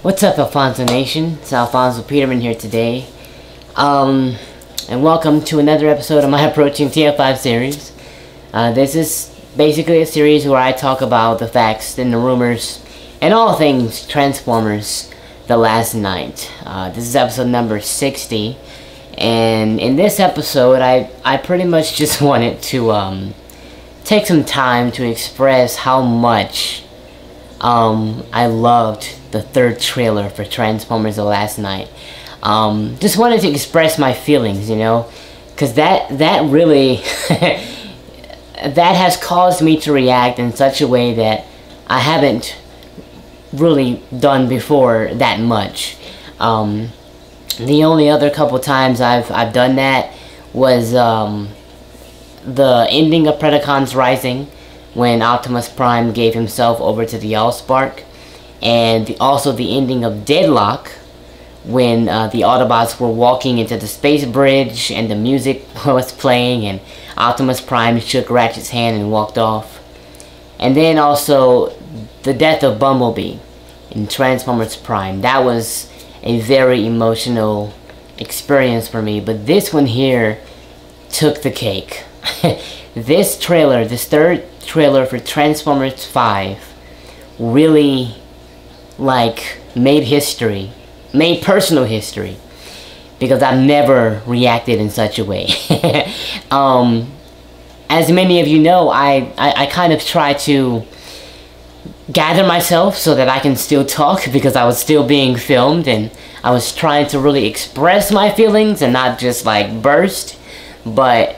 What's up, Alfonso Nation? It's Alfonso Peterman here today. And welcome to another episode of my Approaching TF5 series. This is basically a series where I talk about the facts and the rumors and all things Transformers The Last Night. This is episode number 60. And in this episode, I pretty much just wanted to take some time to express how much I loved the third trailer for Transformers The Last Night. Just wanted to express my feelings, you know, because that really that has caused me to react in such a way that I haven't really done before that much. The only other couple times I've done that was the ending of Predacons Rising, when Optimus Prime gave himself over to the Allspark, and also the ending of Deadlock, when the Autobots were walking into the space bridge and the music was playing and Optimus Prime shook Ratchet's hand and walked off. And then also the death of Bumblebee in Transformers Prime. That was a very emotional experience for me, but this one here took the cake. This trailer, this third trailer for Transformers 5, really made history, made personal history, because I've never reacted in such a way. As many of you know, I kind of try to gather myself so that I can still talk, because I was still being filmed and I was trying to really express my feelings and not just like burst. But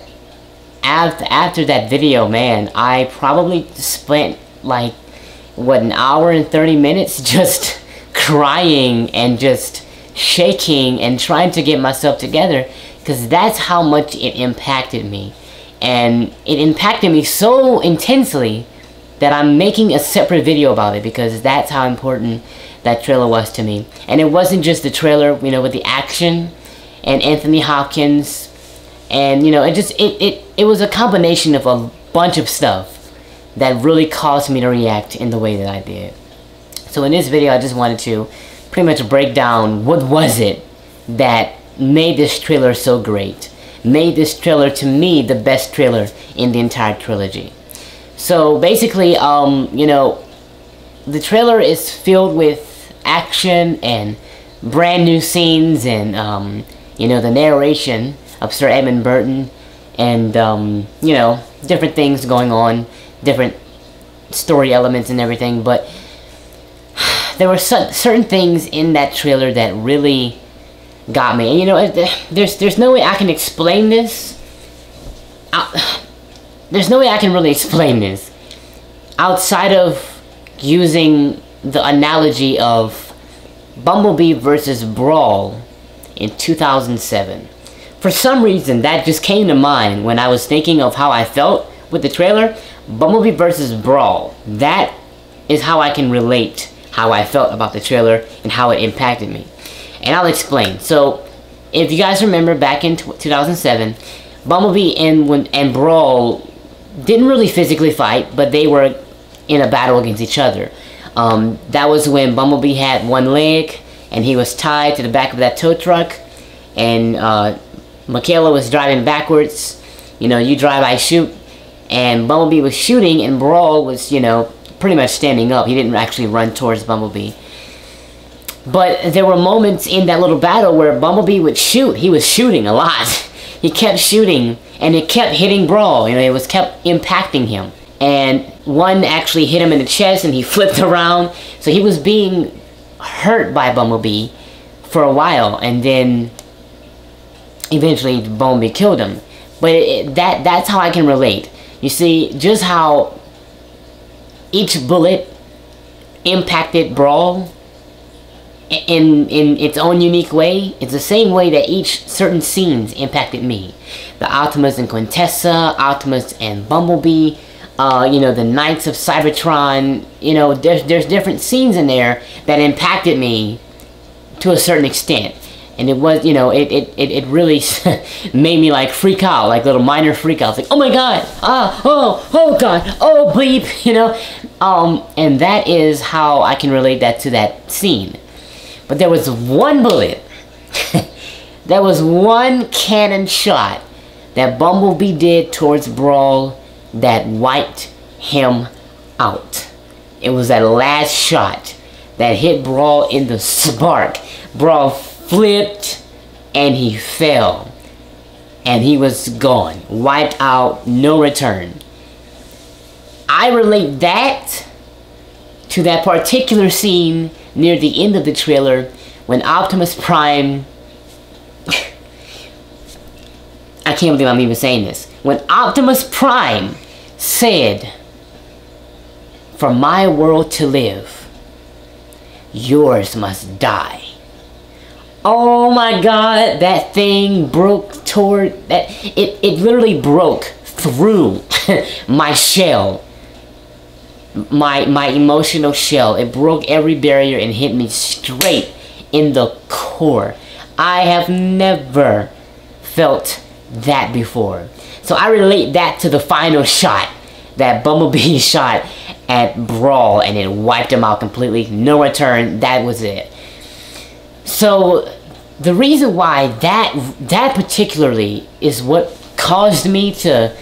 after that video, man, I probably spent like an hour and 30 minutes just crying and just shaking and trying to get myself together, because that's how much it impacted me. And it impacted me so intensely that I'm making a separate video about it, because that's how important that trailer was to me. And it wasn't just the trailer, you know, with the action and Anthony Hopkins, and you know, it was a combination of a bunch of stuff that really caused me to react in the way that I did. So in this video, I just wanted to pretty much break down what was it that made this trailer so great, made this trailer, to me, the best trailer in the entire trilogy. So basically, you know, the trailer is filled with action and brand new scenes and, you know, the narration of Sir Edmund Burton and, you know, different things going on, different story elements and everything. But there were certain things in that trailer that really got me. And, you know, there's no way I can explain this. There's no way I can really explain this outside of using the analogy of Bumblebee versus Brawl in 2007. For some reason, that just came to mind when I was thinking of how I felt with the trailer. Bumblebee versus Brawl. That is how I can relate how I felt about the trailer and how it impacted me. And I'll explain. So, if you guys remember, back in 2007, Bumblebee and Brawl didn't really physically fight, but they were in a battle against each other. That was when Bumblebee had one leg and he was tied to the back of that tow truck, and Michaela was driving backwards. You know, you drive, I shoot. And Bumblebee was shooting, and Brawl was, you know, pretty much standing up. He didn't actually run towards Bumblebee. But there were moments in that little battle where Bumblebee would shoot. He was shooting a lot. He kept shooting, and it kept hitting Brawl. You know, it was kept impacting him. And one actually hit him in the chest, and he flipped around. So he was being hurt by Bumblebee for a while, and then eventually Bumblebee killed him. But that's how I can relate. You see just how each bullet impacted Brawl in its own unique way. It's the same way that each certain scenes impacted me. The Optimus and Quintessa, Optimus and Bumblebee, you know, the Knights of Cybertron. You know, there's different scenes in there that impacted me to a certain extent. And it was, you know, it really made me like freak out, like little minor freak outs, like, oh my god, oh god, oh bleep, you know. And that is how I can relate that to that scene. But there was one bullet. There was one cannon shot that Bumblebee did towards Brawl that wiped him out. It was that last shot that hit Brawl in the spark. Brawl flipped and he fell. And he was gone. Wiped out, no return. I relate that to that particular scene near the end of the trailer when Optimus Prime... I can't believe I'm even saying this. When Optimus Prime said, "For my world to live, yours must die." Oh my god, that thing broke toward... It literally broke through my shell. My emotional shell. It broke every barrier and hit me straight in the core. I have never felt that before. So I relate that to the final shot that Bumblebee shot at Brawl, and it wiped him out completely. No return. That was it. So the reason why that particularly is what caused me to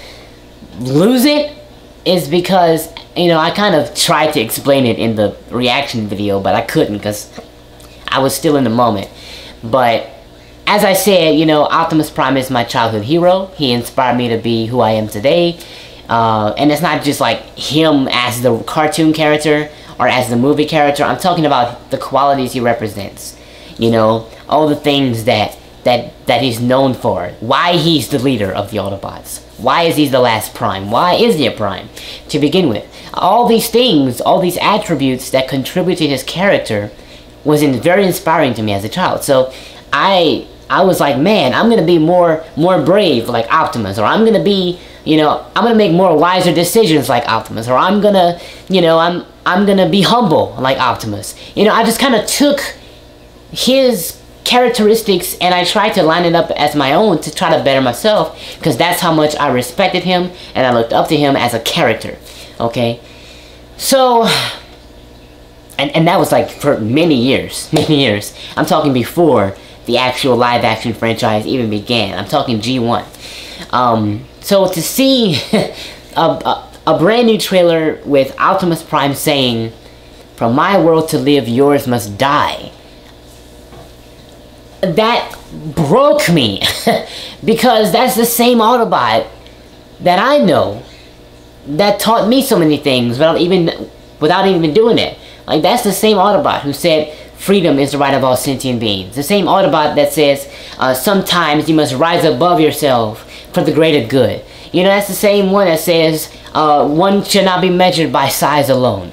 lose it is because, you know, I kind of tried to explain it in the reaction video, but I couldn't because I was still in the moment. But as I said, you know, Optimus Prime is my childhood hero. He inspired me to be who I am today. And it's not just like him as the cartoon character or as the movie character. I'm talking about the qualities he represents. You know, all the things that he's known for. Why he's the leader of the Autobots. Why is he the last Prime? Why is he a Prime? To begin with. All these things, all these attributes that contribute to his character was very inspiring to me as a child. So I was like, man, I'm gonna be more brave like Optimus, or I'm gonna be, you know, I'm gonna make more wiser decisions like Optimus, or I'm gonna, you know, I'm gonna be humble like Optimus. You know, I just kind of took his characteristics and I tried to line it up as my own to try to better myself, because that's how much I respected him and I looked up to him as a character. Okay, so and that was like for many years. I'm talking before the actual live action franchise even began. I'm talking G1. So to see a brand new trailer with Optimus Prime saying, "For my world to live, yours must die," that broke me. Because that's the same Autobot that I know that taught me so many things without even doing it. Like, that's the same Autobot who said freedom is the right of all sentient beings. The same Autobot that says sometimes you must rise above yourself for the greater good. You know, that's the same one that says one should not be measured by size alone.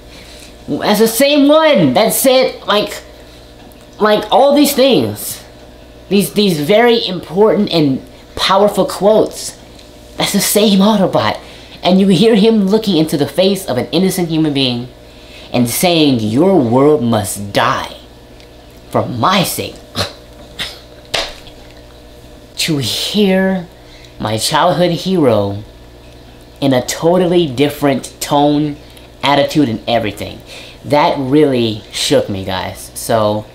That's the same one that said like all these things. These very important and powerful quotes. That's the same Autobot. And you hear him looking into the face of an innocent human being and saying, "Your world must die for my sake." To hear my childhood hero in a totally different tone, attitude, and everything, that really shook me, guys. So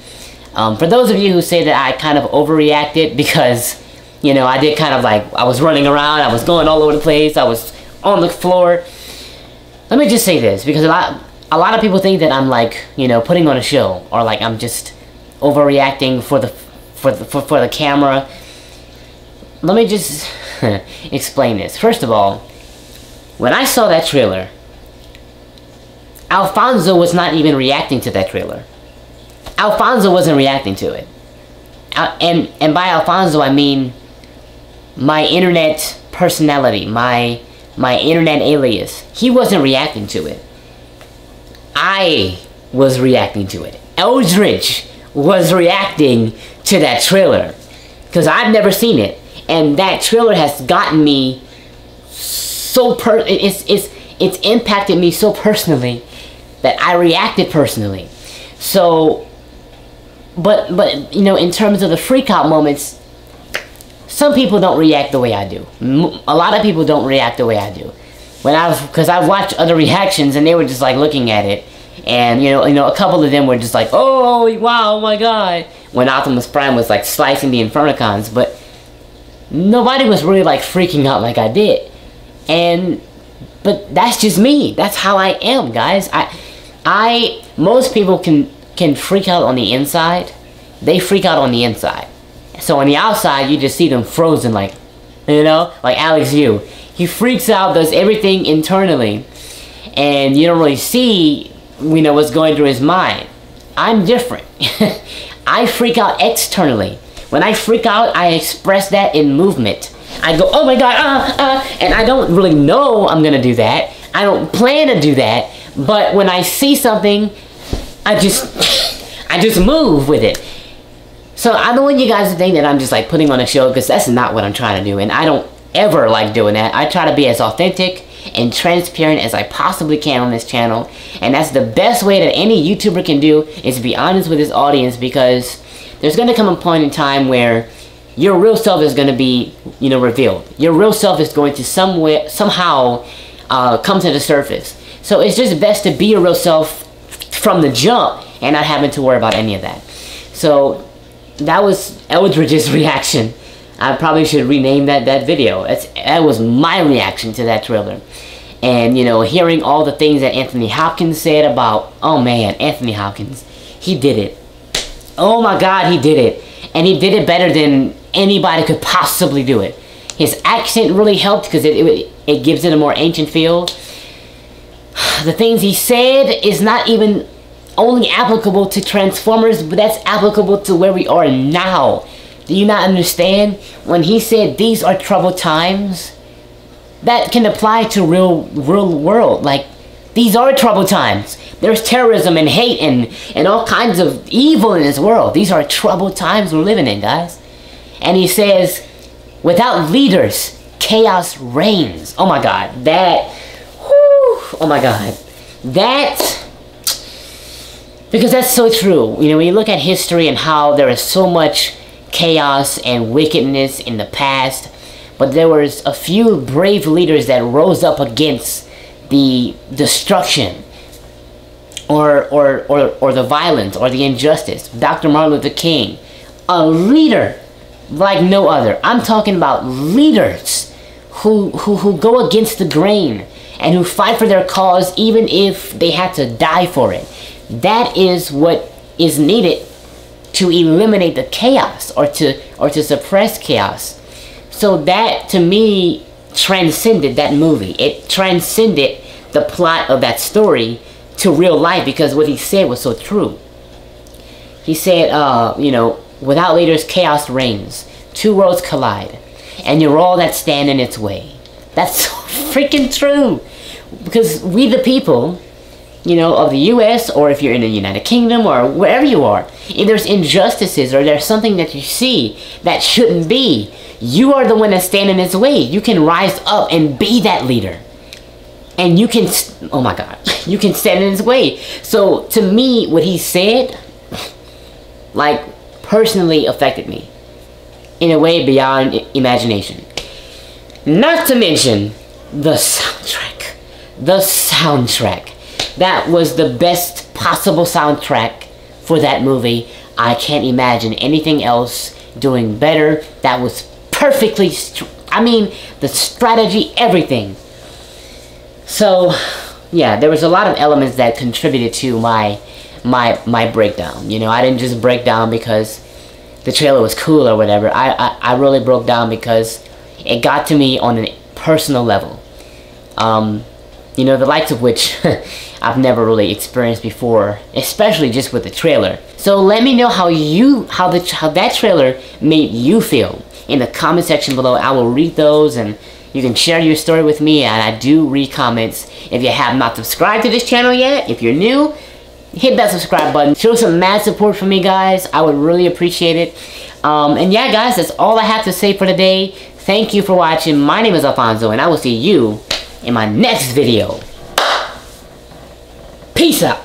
for those of you who say that I kind of overreacted because, you know, I did kind of like, I was running around, I was going all over the place, I was on the floor. Let me just say this, because a lot of people think that I'm like, you know, putting on a show, or like I'm just overreacting for the camera. Let me just explain this. First of all, when I saw that trailer, Alfonso was not even reacting to that trailer. Alfonso wasn't reacting to it. And by Alfonso, I mean my internet personality, my internet alias. He wasn't reacting to it. I was reacting to it. Eldridge was reacting to that trailer, because I've never seen it, and that trailer has gotten me so it's impacted me so personally that I reacted personally. So, but you know, in terms of the freak out moments, some people don't react the way I do. A lot of people don't react the way I do. Because I've watched other reactions and they were just like looking at it And you know, a couple of them were just like, oh wow, oh my god, when Optimus Prime was like slicing the Infernicons, but nobody was really like freaking out like I did. But that's just me. That's how I am, guys. Most people can freak out on the inside. They freak out on the inside. So on the outside, you just see them frozen, like, you know, like Alex Yu. He freaks out, does everything internally, and you don't really see, you know, what's going through his mind. I'm different. I freak out externally. When I freak out, I express that in movement. I go, oh my god, and I don't really know I'm gonna do that. I don't plan to do that, but when I see something, I just move with it. So I don't want you guys to think that I'm just like putting on a show, because that's not what I'm trying to do, and I don't ever like doing that. I try to be as authentic and transparent as I possibly can on this channel, and that's the best way that any YouTuber can do, is be honest with his audience, because there's going to come a point in time where your real self is going to be, you know, revealed. Your real self is going to somehow come to the surface. So it's just best to be your real self from the jump and not having to worry about any of that. So that was Eldridge's reaction. I probably should rename that video. That was my reaction to that trailer. And, you know, hearing all the things that Anthony Hopkins said about, oh man, Anthony Hopkins, he did it. Oh my god, he did it. And he did it better than anybody could possibly do it. His accent really helped, because it gives it a more ancient feel. The things he said is not even only applicable to Transformers, but that's applicable to where we are now. Do you not understand? When he said these are troubled times, that can apply to real world. Like, these are troubled times. There's terrorism and hate and all kinds of evil in this world. These are troubled times we're living in, guys. And he says, without leaders, chaos reigns. Oh my god, that, whew, oh my god, that, because that's so true. You know, when you look at history and how there is so much chaos and wickedness in the past, but there was a few brave leaders that rose up against the destruction or the violence or the injustice. Dr. Martin Luther King, a leader like no other. I'm talking about leaders who go against the grain and who fight for their cause even if they had to die for it. That is what is needed to eliminate the chaos or to suppress chaos. So that, to me, transcended that movie. It transcended the plot of that story to real life, because what he said was so true. He said, you know, without leaders, chaos reigns. Two worlds collide, and you're all that stand in its way. That's so freaking true. Because we the people, you know, of the US, or if you're in the United Kingdom, or wherever you are, if there's injustices, or there's something that you see that shouldn't be, you are the one that's standing in its way. You can rise up and be that leader. And you can, oh my god, you can stand in its way. So, to me, what he said, like, personally affected me in a way beyond imagination. Not to mention the soundtrack. The soundtrack. That was the best possible soundtrack for that movie. I can't imagine anything else doing better. That was perfectly, I mean, the strategy, everything. So, yeah, there was a lot of elements that contributed to my breakdown. You know, I didn't just break down because the trailer was cool or whatever. I really broke down because it got to me on a personal level. You know, the likes of which I've never really experienced before, especially just with the trailer. So let me know how that trailer made you feel in the comment section below. I will read those, and you can share your story with me, and I do read comments. If you have not subscribed to this channel yet, if you're new, hit that subscribe button. Show some mad support for me, guys. I would really appreciate it. And yeah, guys, that's all I have to say for today. Thank you for watching. My name is Alfonso, and I will see you in my next video. Peace out.